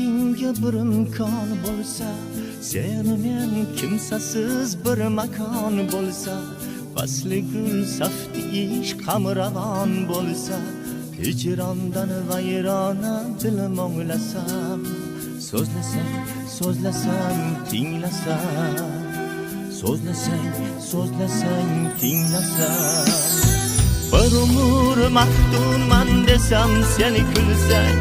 Senga bir imkon bo'lsa, seni men kimsasiz bir makon bo'lsa, fasli gul safti ish qamravon bo'lsa, hijrondan vayrona dilim o'nglasam, so'zlasang tinglasam, so'zlasang tinglasam, bir umr maftunman desam seni kulsang,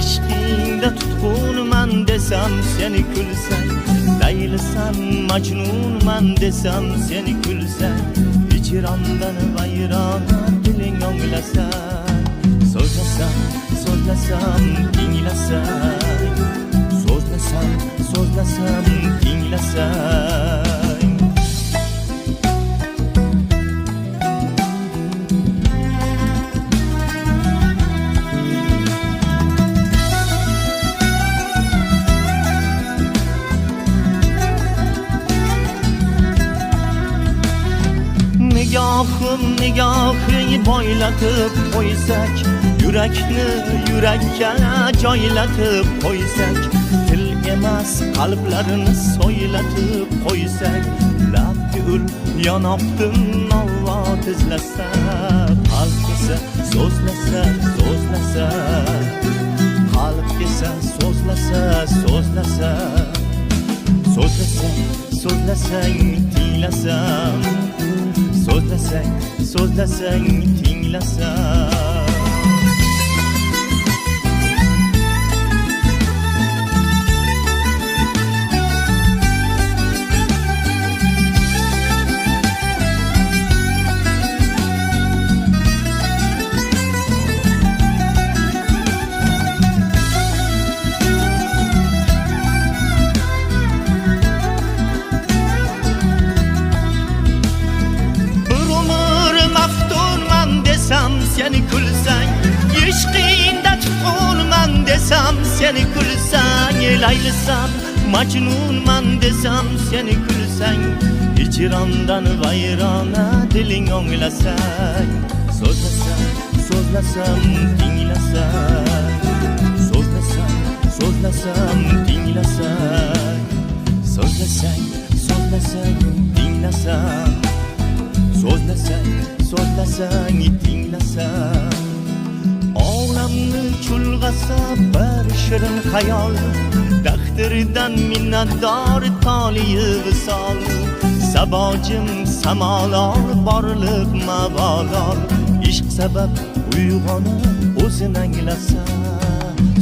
ishqingda tutqunman desam seni kulsang, laylisan majnunman desam seni kulsang, hijrondan vayrona diling o'nglasang, so'zlasam tinglasang, so'zlasam tinglasang. Nigohing boylatib qo'ysak, yurakni yurakka joylatib qo'ysak, til emas qalblarini so'ylatib qo'ysak, labgul yonoqdim ovoz izlasa, qalb esa so'zlasa, qalb esa so'zlasang tinglasam, so'zlasang tinglasam. Seni kulsang, ishqingda tutqunman desam seni kulsang, laylisan majnunman desam seni kulsang, hijrondan vayrona diling o'nglasang, so'zlasam tinglasang, so'zlasam tinglasang, so'zlasang tinglasang, so'zlasang tinglasang. Olamni chulg'asa bir shirin xayol, taqdirdan minnatdor toliyi visol, sabojim samolor borliq mavolor, ishq sabab uyg'onib o'zini anglasa,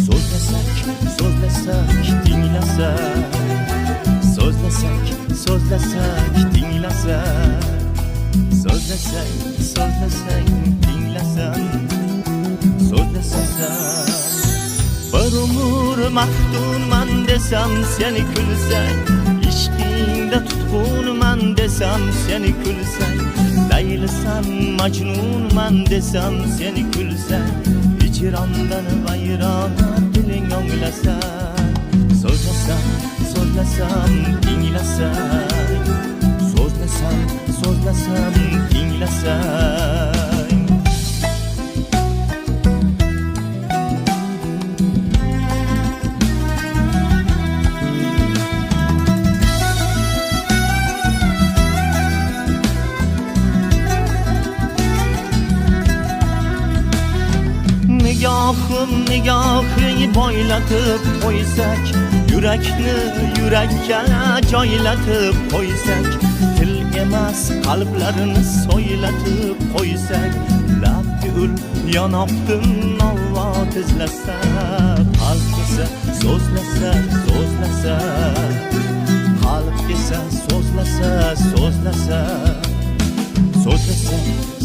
so'zlasak tinglasa, so'zlasak tinglasa, so'zlasang tinglasam, so'zlasang. Bir umr maftunman desam seni kulsang, ishqingda tutqunman desam seni kulsang, laylisan majnunman desam seni kulsang, hijrondan vayrona diling o'nglasang, so'zlasam tinglasang, so'zlasam tinglasang. Nigohing boylatib qo'ysak, yurakni yurakka joylatib qo'ysak, til emas qalblarini so'ylatib qo'ysak, labgul yonoqdim ovoz izlasa, qalb esa so'zlasa, qalb esa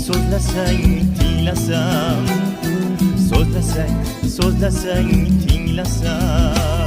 so'zlasang tinglasam, so'zlasang tinglasam.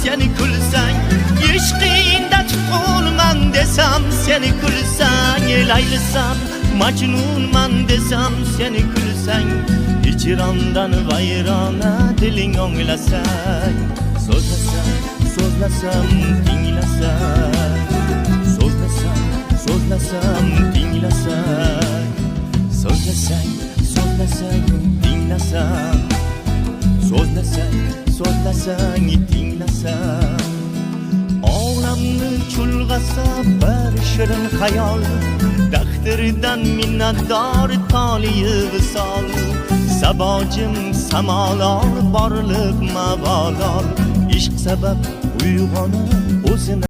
seni kulsang, ishqingda tutqunman desam seni kulsang, laylisam majnunman desam seni kulsang, hijrondan vayrona diling o'nglasang, so'zlasam tinglasang, so'zlasam tinglasang, so'zlasang tinglasang, so'zlasang tinglasang. Olamni chulg'asa bir shirin xayol, taqdirdan minnatdor toliyi visol, sabojim samolor borliq mavolor, ishq sabab uyg'onib o'zini